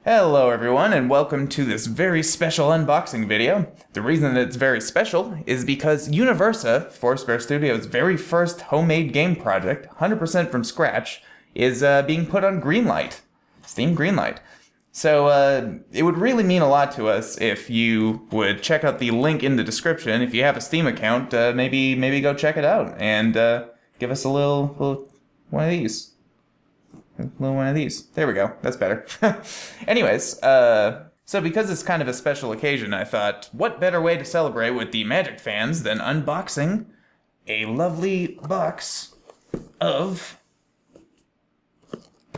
Hello everyone, and welcome to this very special unboxing video. The reason that it's very special is because Universa, Foursquare Studios' very first homemade game project, 100% from scratch, is being put on Greenlight, Steam Greenlight. So it would really mean a lot to us if you would check out the link in the description. If you have a Steam account, maybe go check it out and give us a little one of these. There we go. That's better. Anyways, so because it's kind of a special occasion, I thought, what better way to celebrate with the Magic fans than unboxing a lovely box of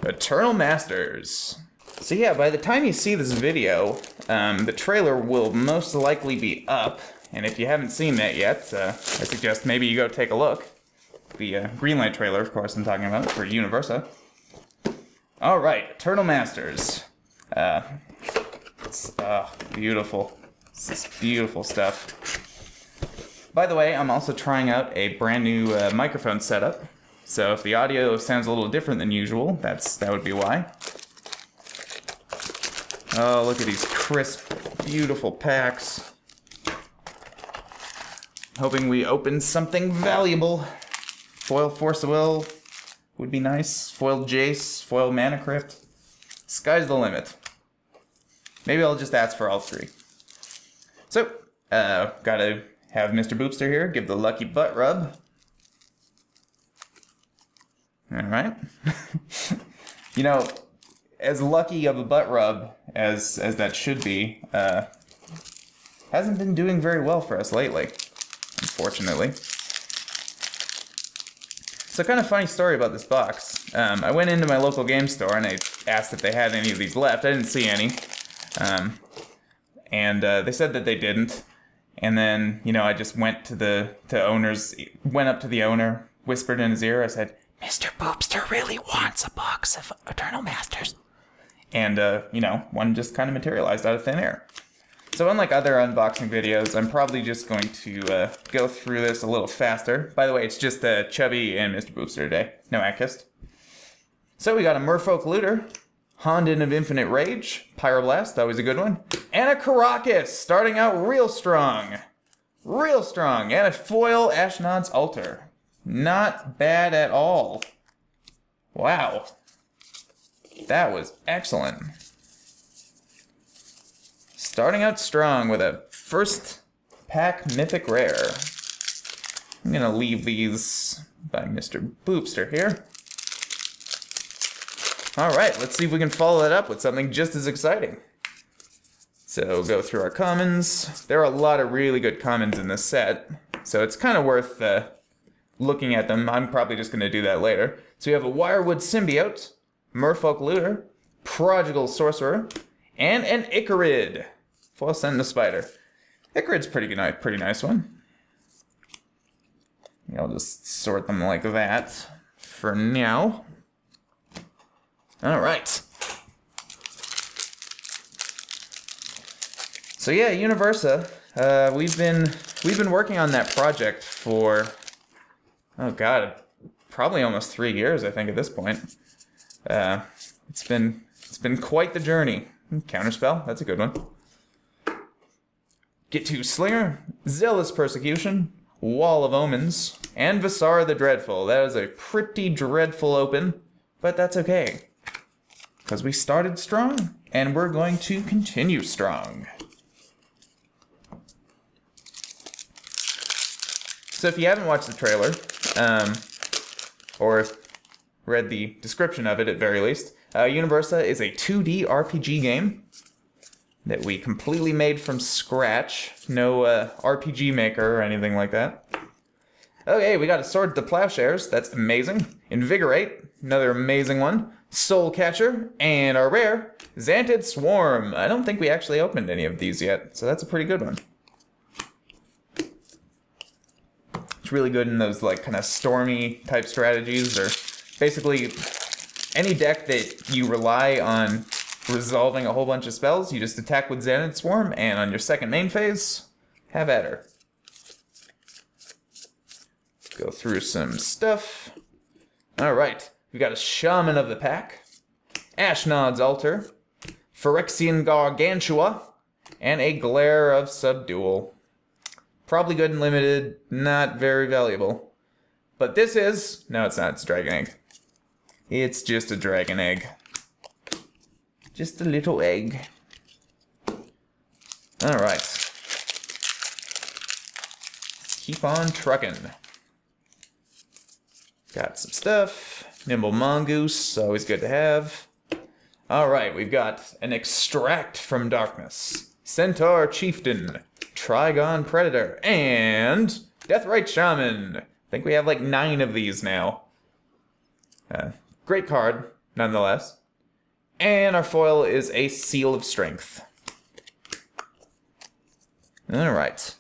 Eternal Masters. So yeah, by the time you see this video, the trailer will most likely be up. And if you haven't seen that yet, I suggest maybe you go take a look. The Greenlight trailer, of course, I'm talking about, for Universa. Alright, Eternal Masters. It's beautiful. This is beautiful stuff. By the way, I'm also trying out a brand new microphone setup. So if the audio sounds a little different than usual, that would be why. Oh, look at these crisp, beautiful packs. Hoping we open something valuable. Foil Force of Will would be nice. Foil Jace, foil Mana Crypt. Sky's the limit. Maybe I'll just ask for all three. So, gotta have Mr. Boopster here give the lucky butt rub. Alright. You know, as lucky of a butt rub as that should be, hasn't been doing very well for us lately, unfortunately. So kind of funny story about this box. I went into my local game store and I asked if they had any of these left. I didn't see any. And they said that they didn't. And then, you know, I just went up to the owner, whispered in his ear. I said, "Mr. Boopster really wants a box of Eternal Masters." And, you know, one just kind of materialized out of thin air. So unlike other unboxing videos, I'm probably just going to go through this a little faster. By the way, it's just Chubby and Mr. Boopster today. No Atkst. So we got a Merfolk Looter, Honden of Infinite Rage, Pyroblast, always a good one, and a Karakas, starting out real strong. Real strong. And a foil Ashnod's Altar. Not bad at all. Wow. That was excellent. Starting out strong with a first pack Mythic Rare. I'm gonna leave these by Mr. Boopster here. Alright, let's see if we can follow that up with something just as exciting. So go through our commons. There are a lot of really good commons in this set, so it's kind of worth looking at them. I'm probably just gonna do that later. So we have a Wirewood Symbiote, Merfolk Looter, Prodigal Sorcerer, and an Icarid. Foil Sentinel Spider. Icarid's pretty nice one. I'll just sort them like that for now. Alright. So yeah, Universa. We've been working on that project for, oh god, probably almost 3 years, I think, at this point. It's been quite the journey. Counterspell, that's a good one. Get to Slinger, Zealous Persecution, Wall of Omens, and Visara the Dreadful. That was a pretty dreadful open, but that's okay. Because we started strong, and we're going to continue strong. So if you haven't watched the trailer, or read the description of it at very least, Universa is a 2D RPG game that we completely made from scratch. No RPG Maker or anything like that. Okay, we got a Sword to Plowshares. That's amazing. Invigorate, another amazing one. Soul Catcher, and our rare, Xantid Swarm. I don't think we actually opened any of these yet, so that's a pretty good one. It's really good in those like kind of stormy type strategies, or basically any deck that you rely on resolving a whole bunch of spells. You just attack with Xantid Swarm, and on your second main phase, have at her. Go through some stuff. Alright, we got a Shaman of the Pack, Ashnod's Altar, Phyrexian Gargantua, and a Glare of Subdual. Probably good and limited, not very valuable. But this is... No, it's not. It's a Dragon Egg. It's just a Dragon Egg. Just a little egg. Alright. Keep on trucking. Got some stuff. Nimble Mongoose, always good to have. Alright, we've got an Extract from Darkness, Centaur Chieftain, Trigon Predator, and Deathrite Shaman. I think we have like 9 of these now. Great card, nonetheless. And our foil is a Seal of Strength. Alright.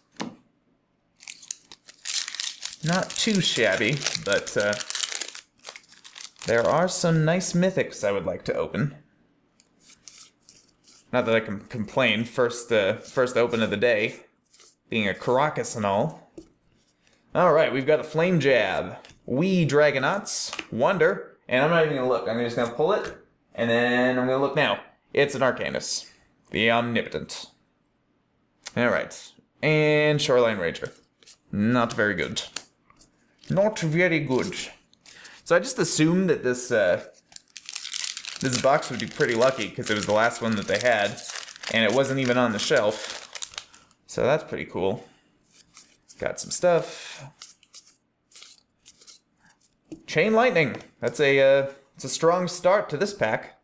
Not too shabby, but there are some nice mythics I would like to open. Not that I can complain. First open of the day, being a Caracas and all. Alright, we've got a Flame Jab, Wee Dragonauts, Wonder, and I'm not even going to look. I'm just going to pull it, and then I'm going to look now. It's an Arcanus, the Omnipotent. Alright, and Shoreline Ranger. Not very good. Not very good. So I just assumed that this box would be pretty lucky because it was the last one that they had, and it wasn't even on the shelf. So that's pretty cool. Got some stuff. Chain Lightning. That's it's a strong start to this pack.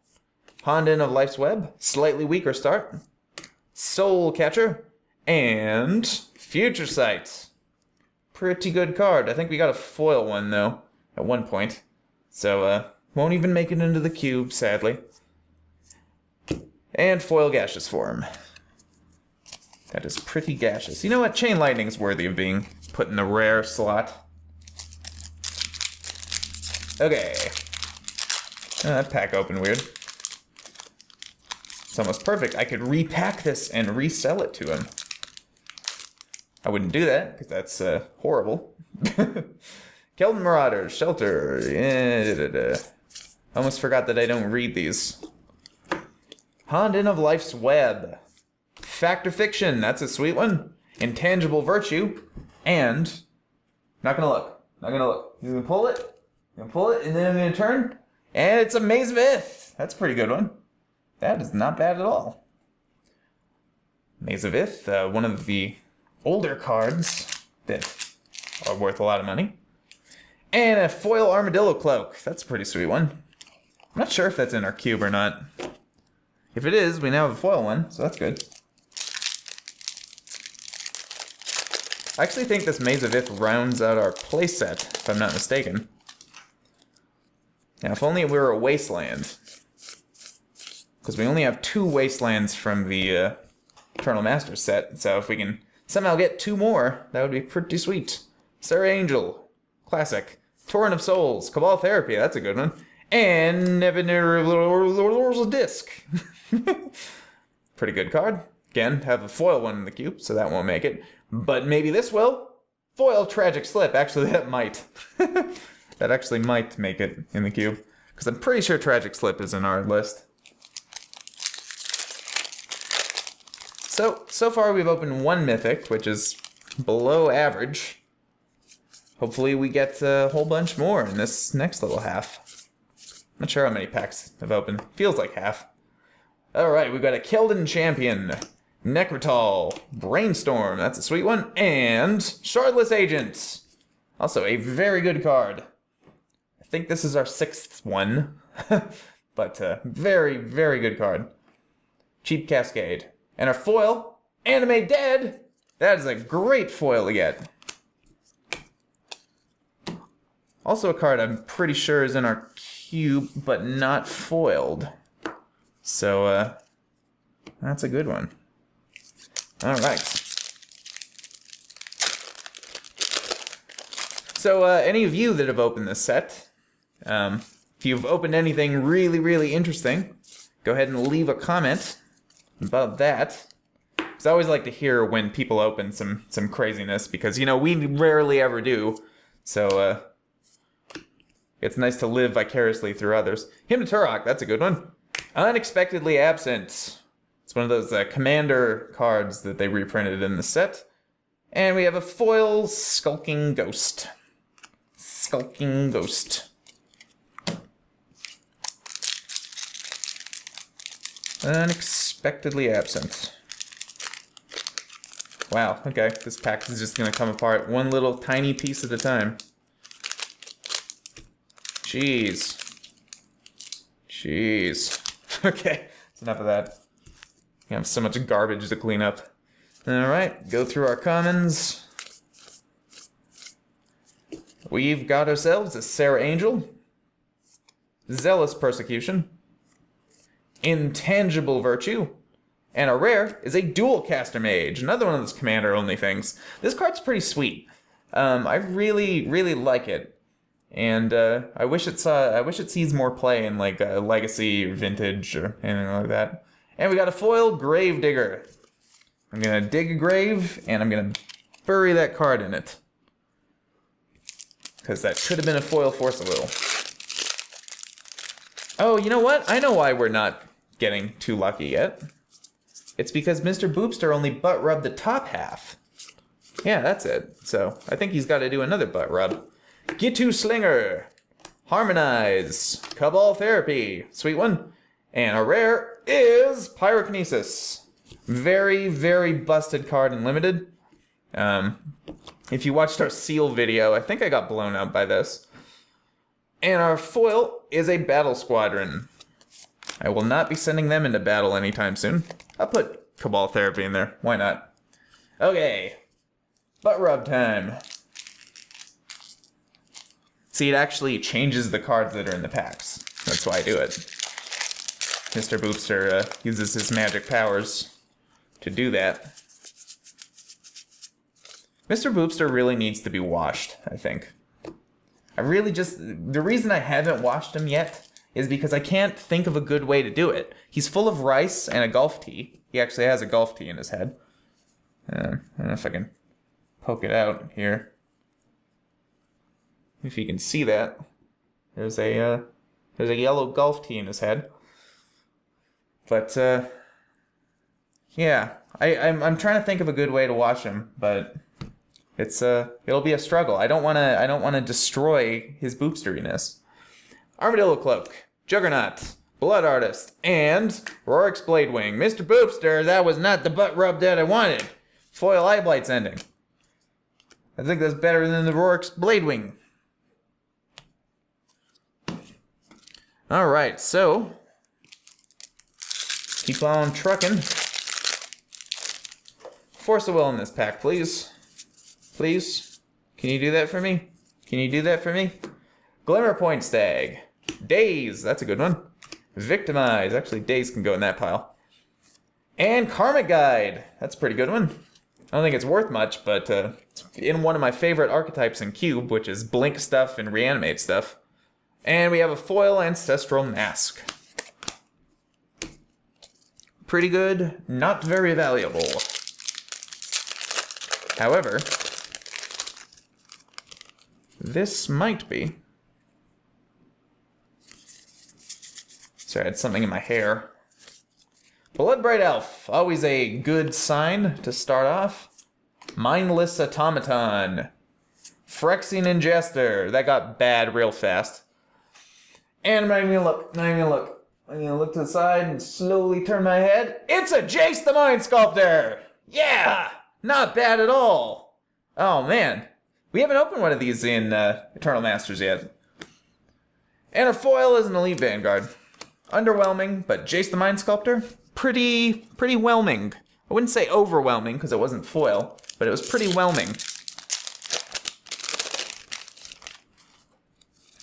Honden of Life's Web. Slightly weaker start. Soul Catcher. And Future Sight. Pretty good card. I think we got a foil one, though, at one point. So, won't even make it into the cube, sadly. And foil Gaseous Form. That is pretty gaseous. You know what? Chain Lightning's worthy of being put in the rare slot. Okay. Oh, that pack opened weird. It's almost perfect. I could repack this and resell it to him. I wouldn't do that, because that's horrible. Keldon Marauders, Shelter. Almost forgot that I don't read these. Honden of Life's Web. Fact or Fiction, that's a sweet one. Intangible Virtue. And, not gonna look. Not gonna look. You can pull it. You can pull it, and then I'm gonna turn. And it's a Maze of Ith. That's a pretty good one. That is not bad at all. Maze of Ith, one of the older cards that are worth a lot of money. And a foil Armadillo Cloak. That's a pretty sweet one. I'm not sure if that's in our cube or not. If it is, we now have a foil one, so that's good. I actually think this Maze of Ith rounds out our playset, if I'm not mistaken. Now, if only we were a Wasteland. Because we only have 2 Wastelands from the Eternal Master set, so if we can somehow get 2 more, that would be pretty sweet. Sarah Angel, classic. Torrent of Souls, Cabal Therapy, that's a good one. And Nevinyr's Disc. Pretty good card. Again, have a foil one in the cube, so that won't make it. But maybe this will. Foil Tragic Slip, actually that might. That actually might make it in the cube. Because I'm pretty sure Tragic Slip is in our list. So far we've opened 1 Mythic, which is below average. Hopefully we get a whole bunch more in this next little half. Not sure how many packs have opened. Feels like half. Alright, we've got a Keldon Champion, Necrotal, Brainstorm, that's a sweet one, and Shardless Agent. Also a very good card. I think this is our 6th one. But very, very good card. Cheap Cascade. And our foil, Anime Dead. That is a great foil to get. Also a card I'm pretty sure is in our cube, but not foiled. So, that's a good one. Alright. So, any of you that have opened this set, if you've opened anything really, really interesting, go ahead and leave a comment about that. Because I always like to hear when people open some craziness, because, you know, we rarely ever do. So, it's nice to live vicariously through others. Hymn to Turok, that's a good one. Unexpectedly Absent. It's one of those commander cards that they reprinted in the set. And we have a foil Skulking Ghost. Skulking Ghost. Unexpectedly Absent. Wow, okay. This pack is just going to come apart one little tiny piece at a time. Jeez. Okay, that's enough of that. We have so much garbage to clean up. Alright, go through our commons. We've got ourselves a Sarah Angel. Zealous Persecution. Intangible Virtue. And a rare is a Dual Caster Mage. Another one of those commander-only things. This card's pretty sweet. I really, really like it. And I wish it sees more play in like Legacy, or Vintage, or anything like that. And we got a foil Gravedigger. I'm gonna dig a grave, and I'm gonna bury that card in it. Because that could have been a foil Force of Will. Oh, you know what? I know why we're not getting too lucky yet. It's because Mr. Boopster only butt rubbed the top half. Yeah, that's it. So I think he's got to do another butt rub. Gitu Slinger, Harmonize, Cabal Therapy, sweet one. And a rare is Pyrokinesis. Very, very busted card in Limited. If you watched our Seal video, I think I got blown out by this. And our foil is a Battle Squadron. I will not be sending them into battle anytime soon. I'll put Cabal Therapy in there. Why not? Okay. Butt rub time. See, it actually changes the cards that are in the packs. That's why I do it. Mr. Boopster uses his magic powers to do that. Mr. Boopster really needs to be washed, I think. The reason I haven't washed him yet is because I can't think of a good way to do it. He's full of rice and a golf tee. He actually has a golf tee in his head. I don't know if I can poke it out here. If you can see that. There's a yellow golf tee in his head. But, yeah. I'm trying to think of a good way to wash him, but it'll be a struggle. I don't wanna destroy his boopsteriness. Armadillo Cloak, Juggernaut, Blood Artist, and Rorik's Bladewing. Mr. Boopster, that was not the butt rub that I wanted. Foil Eye Blight's ending. I think that's better than the Rorik's Bladewing. Alright, so keep on trucking. Force of Will in this pack, please. Please. Can you do that for me? Can you do that for me? Glimmer Point Stag. Daze, that's a good one. Victimize, actually Daze can go in that pile. And Karmic Guide, that's a pretty good one. I don't think it's worth much, but it's in one of my favorite archetypes in Cube, which is Blink stuff and Reanimate stuff. And we have a foil Ancestral Mask. Pretty good, not very valuable. However, this might be. Sorry, I had something in my hair. Bloodbright Elf, always a good sign to start off. Mindless Automaton. Phyrexian Ingester, that got bad real fast. And I'm not even gonna look, I'm gonna look to the side and slowly turn my head. It's a Jace the Mind Sculptor! Yeah! Not bad at all! Oh man, we haven't opened one of these in Eternal Masters yet. And a foil is an Elite Vanguard. Underwhelming, but Jace the Mind Sculptor, pretty whelming. I wouldn't say overwhelming because it wasn't foil, but it was pretty whelming.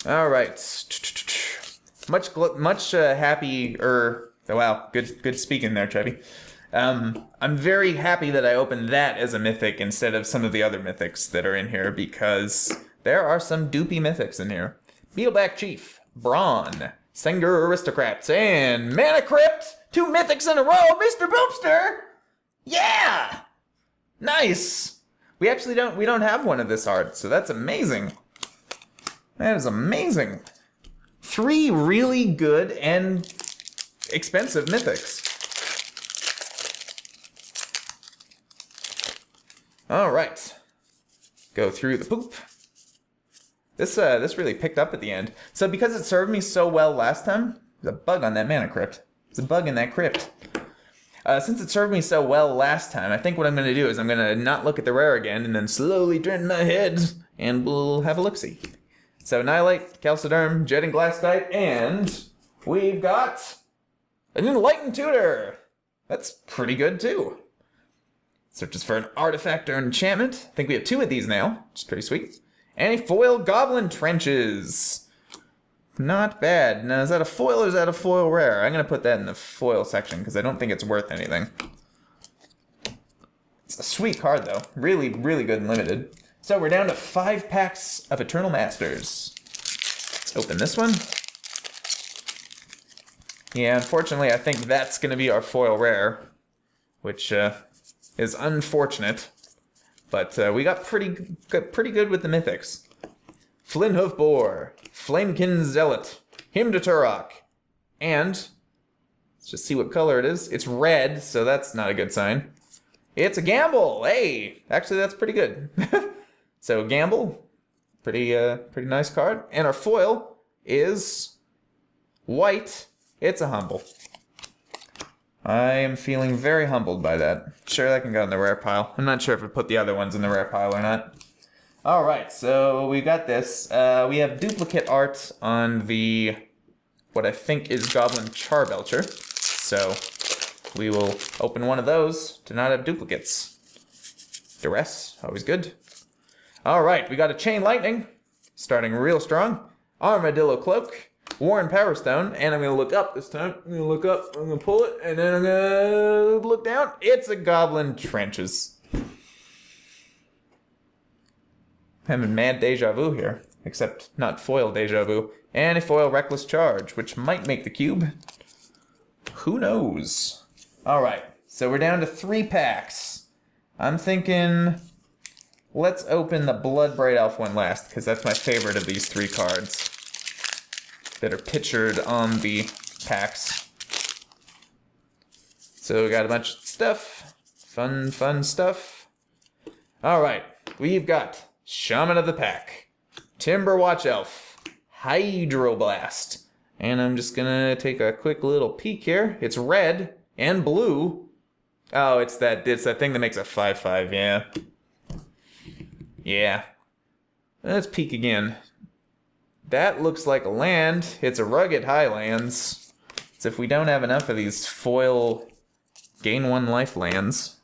All right, much happier. Wow, good speaking there, Chubby. I'm very happy that I opened that as a mythic instead of some of the other mythics that are in here because there are some doopy mythics in here. Beetleback Chief, Brawn, Senger Aristocrats, and Mana Crypt! 2 mythics in a row, Mr. Boopster! Yeah! Nice! We don't have one of this art, so that's amazing. That is amazing. 3 really good and expensive mythics. All right. Go through the poop. This really picked up at the end. So because it served me so well last time, there's a bug on that mana crypt. There's a bug in that crypt. Since it served me so well last time, I think what I'm going to do is I'm going to not look at the rare again and then slowly turn my head and we'll have a look-see. So Annihilate, Calciderm, Jet and Glass type, and we've got an Enlightened Tutor. That's pretty good too. Searches for an artifact or enchantment. I think we have 2 of these now, which is pretty sweet. And a foil Goblin Trenches. Not bad. Now, is that a foil or is that a foil rare? I'm going to put that in the foil section because I don't think it's worth anything. It's a sweet card, though. Really, really good and limited. So we're down to 5 packs of Eternal Masters. Let's open this one. Yeah, unfortunately, I think that's going to be our foil rare, which is unfortunate. But we got pretty good with the mythics. Flinhoof Boar, Flamekin Zealot, Hymn to Turok, and let's just see what color it is. It's red, so that's not a good sign. It's a Gamble. Hey, actually that's pretty good. So Gamble, pretty nice card. And our foil is white. It's a Humble. I am feeling very humbled by that. Sure, that can go in the rare pile. I'm not sure if I put the other ones in the rare pile or not. Alright, so we got this. We have duplicate art on the, what I think is Goblin Charbelcher. So we will open one of those to not have duplicates. Duress, always good. Alright, we got a Chain Lightning, starting real strong. Armadillo Cloak, Warren Power Stone, and I'm going to look up this time. I'm going to look up, I'm going to pull it, and then I'm going to look down. It's a Goblin Trenches. Having mad deja vu here, except not foil deja vu. And a foil Reckless Charge, which might make the cube. Who knows? Alright, so we're down to 3 packs. I'm thinking, let's open the Bloodbright Elf one last, because that's my favorite of these 3 cards that are pictured on the packs. So we got a bunch of stuff. Fun stuff. Alright, we've got Shaman of the Pack, Timberwatch Elf, Hydroblast, and I'm just gonna take a quick little peek here. It's red and blue. Oh, it's that thing that makes a 5/5, yeah. Yeah. Let's peek again. That looks like a land. It's a Rugged Highlands. As if we don't have enough of these foil gain 1 life lands.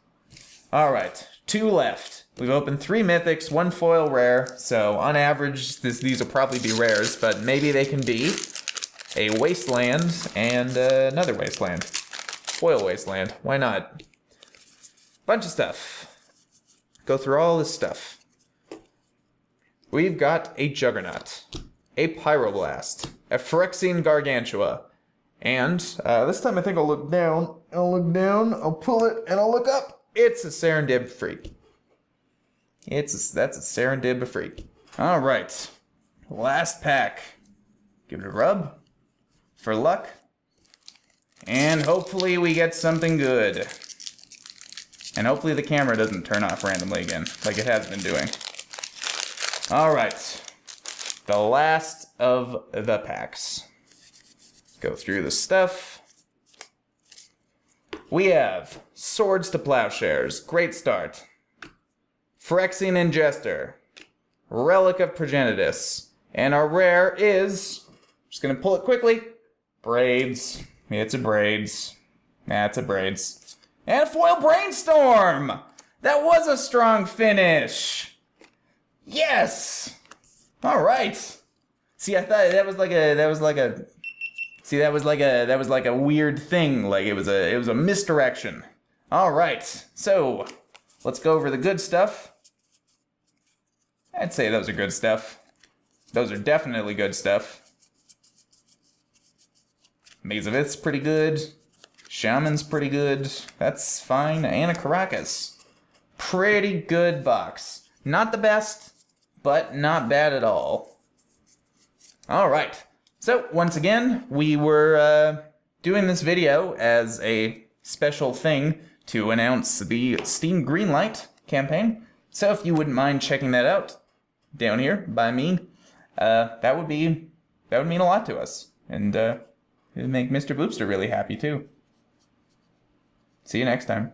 Alright, 2 left. We've opened 3 mythics, 1 foil rare, so on average these will probably be rares, but maybe they can be a wasteland and another wasteland. Foil wasteland, why not? Bunch of stuff. Go through all this stuff. We've got a Juggernaut, a Pyroblast, a Phyrexian Gargantua, and this time I think I'll look down, I'll pull it, and I'll look up. It's a Serendib Freak. That's a Serendib Freak. All right, last pack. Give it a rub for luck, and hopefully we get something good. And hopefully the camera doesn't turn off randomly again, like it has been doing. All right, the last of the packs. Go through the stuff. We have Swords to Plowshares, great start. Phyrexian Ingester, Relic of Progenitus, and our rare is, just gonna pull it quickly, Braids. It's a Braids. It's a Braids. And a foil Brainstorm! That was a strong finish! Yes! Alright. See, I thought that was like a weird thing, like it was a misdirection. Alright, so let's go over the good stuff. I'd say those are good stuff. Those are definitely good stuff. Maze of Ith's pretty good. Shaman's pretty good. That's fine. And a Caracas. Pretty good box. Not the best, but not bad at all. Alright. So, once again, we were doing this video as a special thing to announce the Steam Greenlight campaign. So if you wouldn't mind checking that out down here by me, that would mean a lot to us, and it would make Mr. Boopster really happy too. See you next time.